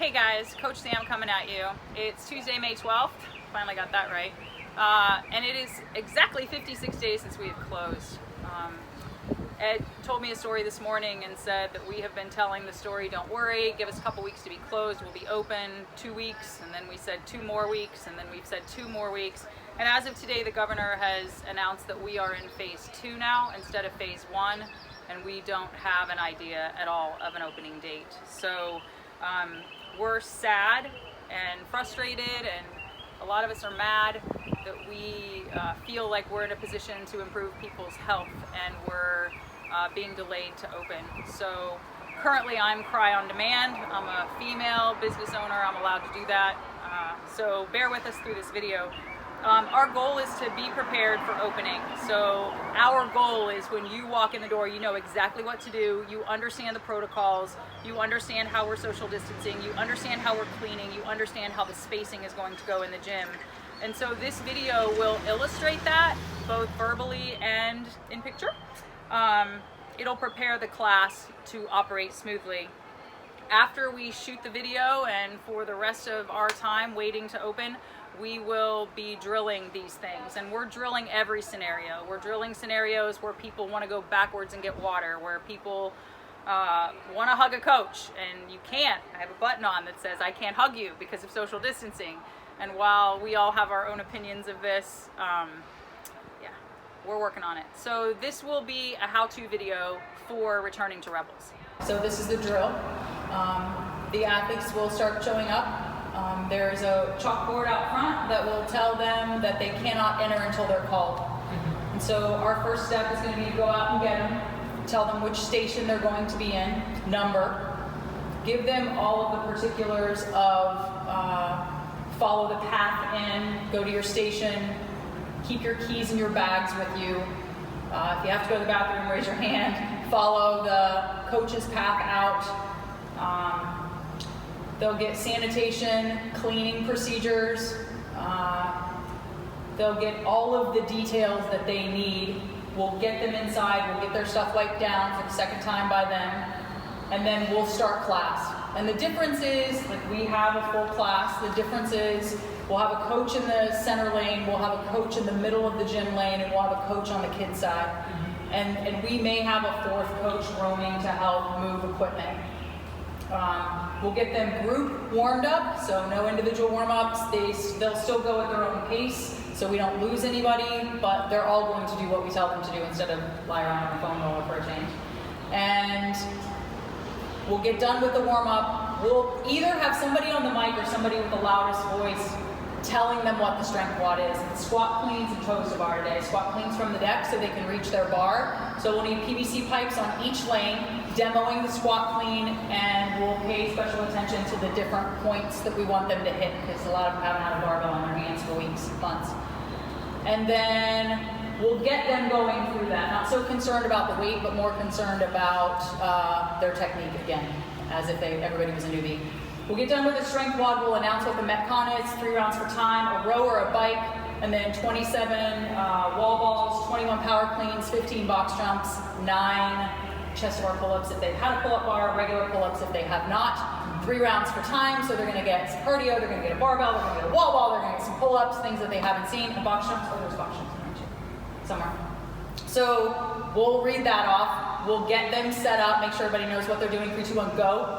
Hey guys, Coach Sam coming at you. It's Tuesday, May 12th. Finally got that right. And it is exactly 56 days since we have closed. Ed told me a story this morning and said that we have been telling the story, don't worry, give us a couple weeks to be closed, we'll be open 2 weeks, and then we said 2 more weeks, and then we've said 2 more weeks. And as of today, the governor has announced that we are in phase 2 now instead of phase 1, and we don't have an idea at all of an opening date. So we're sad and frustrated, and a lot of us are mad that we feel like we're in a position to improve people's health and we're being delayed to open. So currently I'm Cry on Demand. I'm a female business owner. I'm allowed to do that. So bear with us through this video. Our goal is to be prepared for opening. So our goal is when you walk in the door, you know exactly what to do, you understand the protocols, you understand how we're social distancing, you understand how we're cleaning, you understand how the spacing is going to go in the gym. And so this video will illustrate that, both verbally and in picture. It'll prepare the class to operate smoothly. After we shoot the video and for the rest of our time waiting to open, we will be drilling these things, and we're drilling every scenario. We're drilling scenarios where people want to go backwards and get water, where people want to hug a coach and you can't. I have a button on that says I can't hug you because of social distancing. And while we all have our own opinions of this, we're working on it. So this will be a how-to video for returning to Rebels. So this is the drill. The athletes will start showing up. There's a chalkboard out front that will tell them that they cannot enter until they're called. And so our first step is going to be to go out and get them, tell them which station they're going to be in, number, give them all of the particulars of follow the path in, go to your station, keep your keys in your bags with you. If you have to go to the bathroom, raise your hand. Follow the coach's path out. They'll get sanitation, cleaning procedures. They'll get all of the details that they need. We'll get them inside. We'll get their stuff wiped down for the second time by them. And then we'll start class. And the difference is, like, we have a full class. The difference is we'll have a coach in the center lane, we'll have a coach in the middle of the gym lane, and we'll have a coach on the kids side. And we may have a fourth coach roaming to help move equipment. We'll get them group warmed up, so no individual warm-ups. They'll still go at their own pace, so we don't lose anybody, but they're all going to do what we tell them to do instead of lie around on the phone roller for a change. And we'll get done with the warm-up. We'll either have somebody on the mic or somebody with the loudest voice telling them what the strength WOD is. It's squat cleans and toes to bar today. Squat cleans from the deck so they can reach their bar. So we'll need PVC pipes on each lane, demoing the squat clean, and we'll pay special attention to the different points that we want them to hit, because a lot of them haven't had a barbell on their hands for weeks, months. And then we'll get them going through that. Not so concerned about the weight, but more concerned about their technique again, as if everybody was a newbie. We'll get done with the strength WOD. We'll announce what the Metcon is, 3 rounds for time, a row or a bike, and then 27 wall balls, 21 power cleans, 15 box jumps, 9 chest bar pull-ups if they've had a pull-up bar, regular pull-ups if they have not. 3 rounds for time, so they're going to get some cardio, they're going to get a barbell, they're going to get a wall ball, they're going to get some pull-ups, things that they haven't seen, and box jumps. Oh, there's box jumps somewhere. So we'll read that off. We'll get them set up, make sure everybody knows what they're doing. 3, 2, 1, go.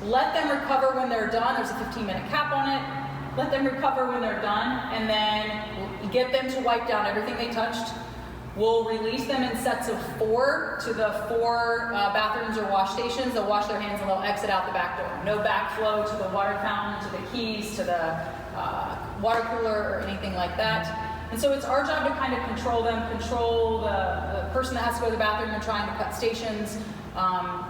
Let them recover when they're done. There's a 15-minute cap on it. Let them recover when they're done, and then we'll get them to wipe down everything they touched. We'll release them in sets of 4 to the 4 bathrooms or wash stations. They'll wash their hands and they'll exit out the back door. No backflow to the water fountain, to the keys, to the water cooler, or anything like that. And so it's our job to kind of control them, control the person that has to go to the bathroom and trying to cut stations.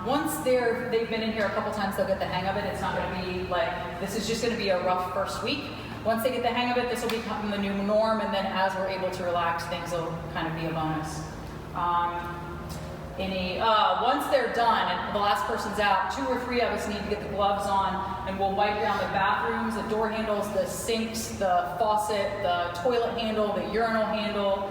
Once they've been in here a couple times, they'll get the hang of it. It's not going to be like, this is just going to be a rough first week. Once they get the hang of it, this will become the new norm, and then as we're able to relax, things will kind of be a bonus. Once they're done and the last person's out, 2 or 3 of us need to get the gloves on, and we'll wipe down the bathrooms, the door handles, the sinks, the faucet, the toilet handle, the urinal handle,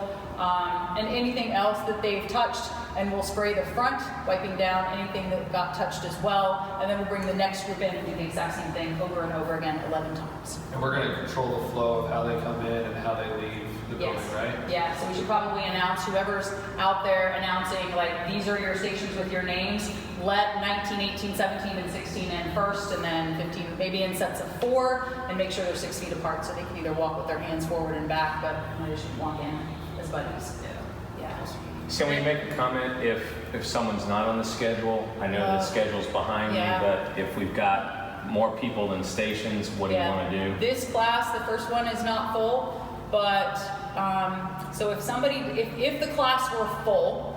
and anything else that they've touched. and we'll spray the front, wiping down anything that got touched as well, and then we'll bring the next group in and do the exact same thing over and over again 11 times. And we're going to control the flow of how they come in and how they leave the building, right? Yeah, so we should probably announce, whoever's out there announcing, like, these are your stations with your names. Let 19, 18, 17, and 16 in first, and then 15 maybe in sets of 4, and make sure they're 6 feet apart so they can either walk with their hands forward and back, but they should walk in as buddies. Yeah. Can we make a comment if someone's not on the schedule? I know the schedule's behind me, but if we've got more people than stations, what do you want to do? This class, the first one, is not full, but so if somebody, if the class were full,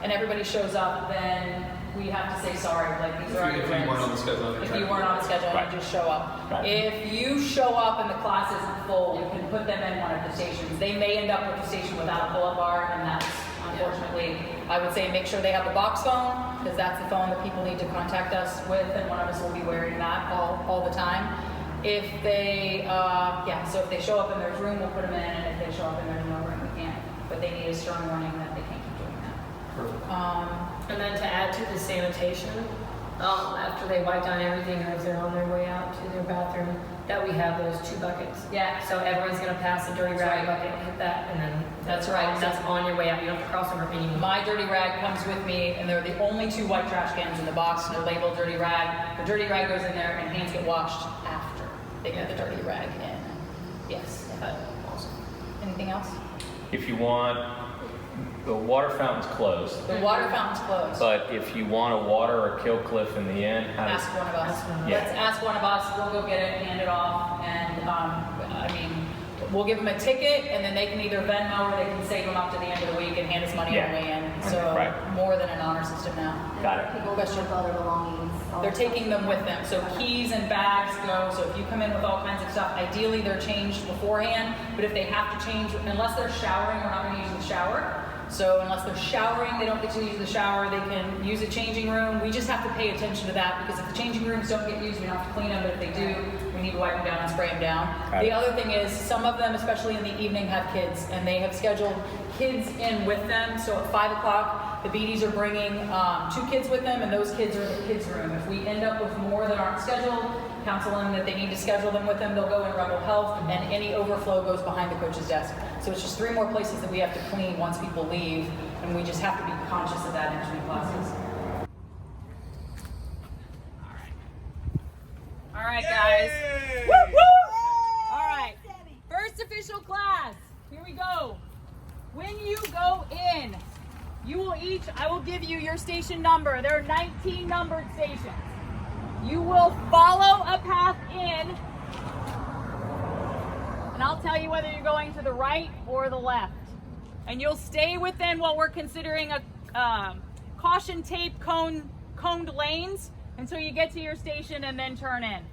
and everybody shows up, then we have to say sorry. Like, these are if you weren't on the schedule, if you weren't on the schedule, and you just show up. Right. If you show up and the class isn't full, you can put them in one of the stations. They may end up with a station without a pull-up bar, and that's unfortunately, I would say make sure they have the box phone, because that's the phone that people need to contact us with, and one of us will be wearing that all the time. If they, so if they show up and there's room, we'll put them in, and if they show up and there's no room, we can't. But they need a stern warning that they can't keep doing that. Perfect. And then to add to the sanitation, after they wipe down everything, or if they're on their way out to their bathroom, that we have those 2 buckets. Yeah. So everyone's gonna pass a dirty rag bucket, hit that, and then That's right. That's on your way out. You don't have to cross over anymore. My dirty rag comes with me, and they're the only 2 white trash cans in the box, and they're labeled dirty rag. The dirty rag goes in there, and hands get washed after they get the dirty rag in. Yes. Awesome. Anything else? If you want, the water fountain's closed, The water fountain's closed. but if you want a water or kill cliff in the end, how does Ask one of us. Ask one of us. Let's ask one of us. We'll go get it, hand it off, and we'll give them a ticket, and then they can either Venmo or they can save them up to the end of the week and hand us money on the way in. So Right. more than an honor system now. Got it. People that ship all their belongings. They're taking them with them. So keys and bags go. So if you come in with all kinds of stuff, ideally they're changed beforehand. But if they have to change, unless they're showering, we're not going to use the shower. So unless they're showering, they don't get to use the shower. They can use a changing room. We just have to pay attention to that, because if the changing rooms don't get used, we don't have to clean them. But if they do, we need to wipe them down and spray them down. The other thing is, some of them, especially in the evening, have kids, and they have scheduled kids in with them. So at 5 o'clock, the BDs are bringing 2 kids with them, and those kids are in the kids' room. If we end up with more that aren't scheduled, counsel them that they need to schedule them with them. They'll go in Rebel Health, and any overflow goes behind the coach's desk. So it's just 3 more places that we have to clean once people leave, and we just have to be conscious of that in between classes. All right, guys. Woo, woo! All right. First official class. Here we go. When you go in, you will each, I will give you your station number. There are 19 numbered stations. You will follow a path in, and I'll tell you whether you're going to the right or the left. And you'll stay within what we're considering a caution tape coned lanes until you get to your station, and then turn in.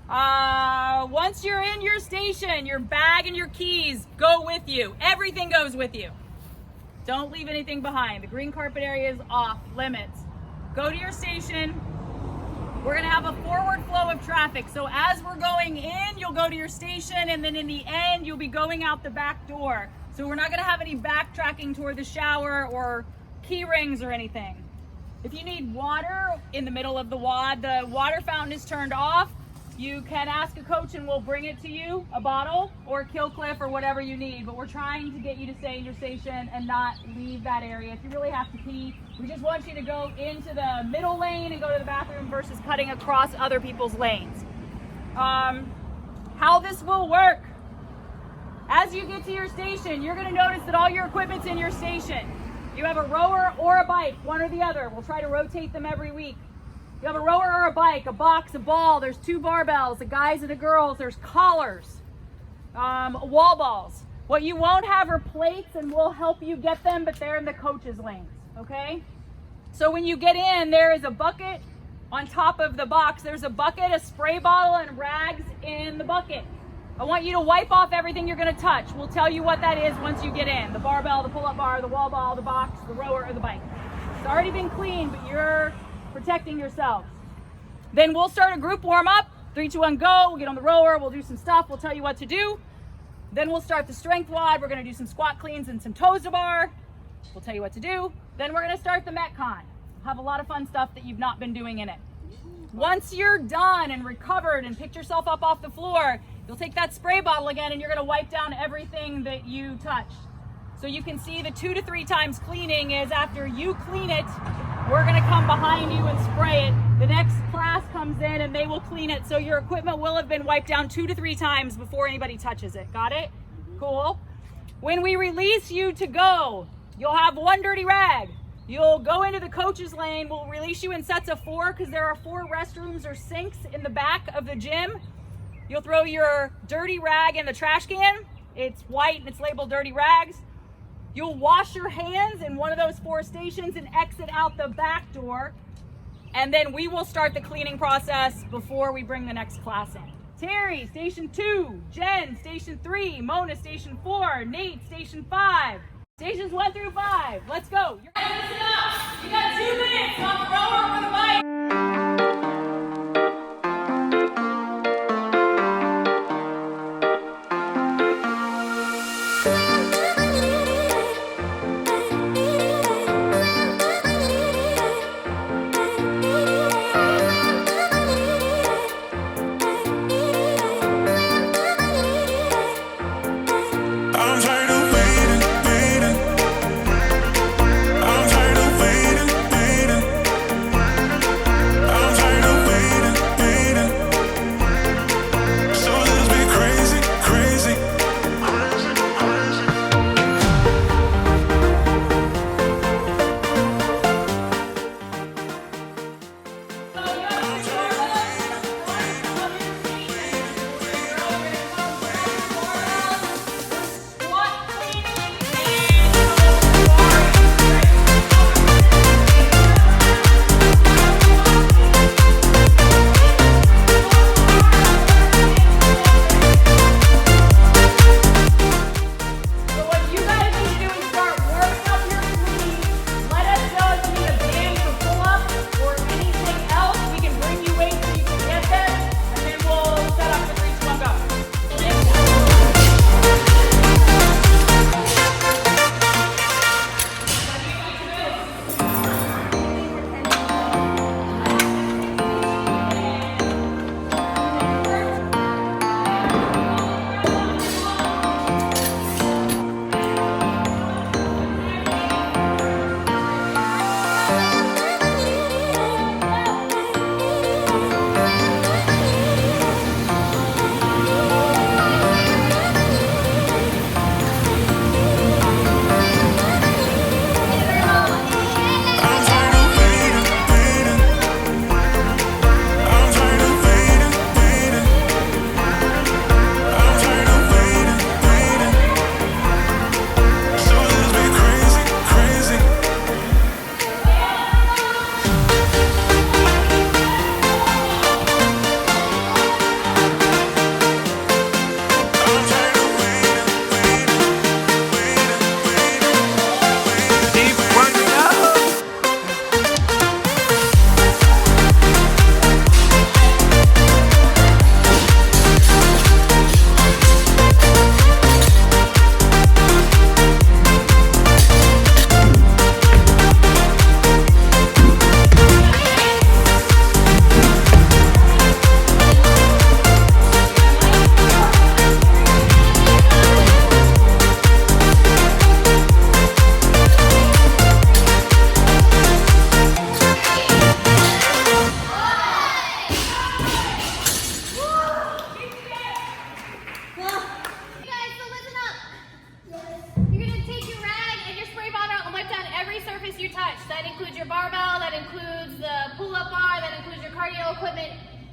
Once you're in your station, your bag and your keys go with you. Everything goes with you. Don't leave anything behind. The green carpet area is off limits. Go to your station. We're gonna have a forward flow of traffic. So as we're going in, you'll go to your station, and then in the end, you'll be going out the back door. So we're not gonna have any backtracking toward the shower or key rings or anything. If you need water in the middle of the WOD, the water fountain is turned off. You can ask a coach and we'll bring it to you, a bottle or a kill cliff or whatever you need. But we're trying to get you to stay in your station and not leave that area. If you really have to pee, we just want you to go into the middle lane and go to the bathroom versus cutting across other people's lanes. How this will work. As you get to your station, you're gonna notice that all your equipment's in your station. You have a rower or a bike, one or the other. We'll try to rotate them every week. You have a rower or a bike, a box, a ball, there's 2 barbells, the guys and the girls, there's collars, wall balls. What you won't have are plates, and we'll help you get them, but they're in the coach's lanes, okay? So when you get in, there is a bucket on top of the box. There's a bucket, a spray bottle, and rags in the bucket. I want you to wipe off everything you're gonna touch. We'll tell you what that is once you get in. The barbell, the pull-up bar, the wall ball, the box, the rower, or the bike. It's already been cleaned, but you're protecting yourselves. Then we'll start a group warm-up. 3, 2, 1, go. We'll get on the rower. We'll do some stuff. We'll tell you what to do. Then we'll start the strength WOD. We're going to do some squat cleans and some toes to bar. We'll tell you what to do. Then we're gonna start the Metcon. Have a lot of fun stuff that you've not been doing in it. Once you're done and recovered and picked yourself up off the floor, you'll take that spray bottle again and you're gonna wipe down everything that you touched. So you can see the 2 to 3 times cleaning is after you clean it, we're gonna come behind you and spray it. The next class comes in and they will clean it. So your equipment will have been wiped down 2 to 3 times before anybody touches it. Got it? Cool. When we release you to go, you'll have one dirty rag. You'll go into the coach's lane. We'll release you in sets of 4 because there are 4 restrooms or sinks in the back of the gym. You'll throw your dirty rag in the trash can. It's white and it's labeled dirty rags. You'll wash your hands in one of those 4 stations and exit out the back door. And then we will start the cleaning process before we bring the next class in. Terry, station 2. Jen, station 3. Mona, station 4. Nate, station 5. Stations 1 through 5. Let's go. You're gonna listen up. You got 2 minutes on the rower or the bike.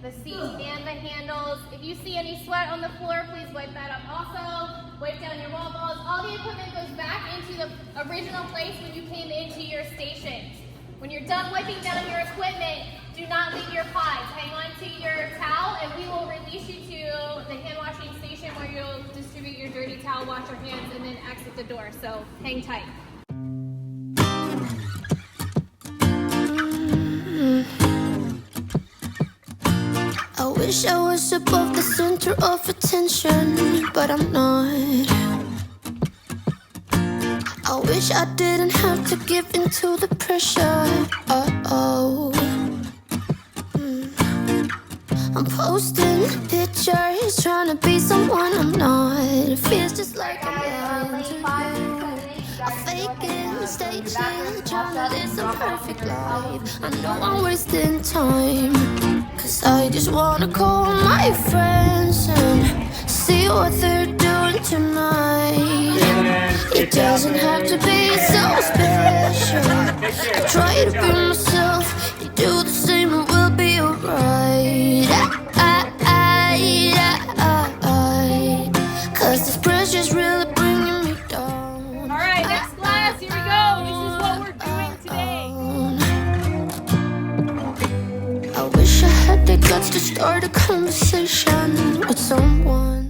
the seat and the handles. If you see any sweat on the floor, please wipe that up also. Wipe down your wall balls. All the equipment goes back into the original place when you came into your station. When you're done wiping down your equipment, do not leave your pods. Hang on to your towel and we will release you to the hand washing station where you'll distribute your dirty towel, wash your hands, and then exit the door. So hang tight. I wish I was above the center of attention, but I'm not. I wish I didn't have to give in to the pressure. I'm posting pictures, trying to be someone I'm not. It feels just like I'm lying to you. I fake it, stage it, trying to live some perfect life. I know I'm wasting time, 'cause I just wanna call my friends and see what they're doing tonight. It doesn't have to be so special. I try to be myself, you do the same and we'll be alright. 'Cause this pressure's really bringing me down. Alright, next class, here we go. This is what we're doing today. I wish I had the guts to start a conversation with someone.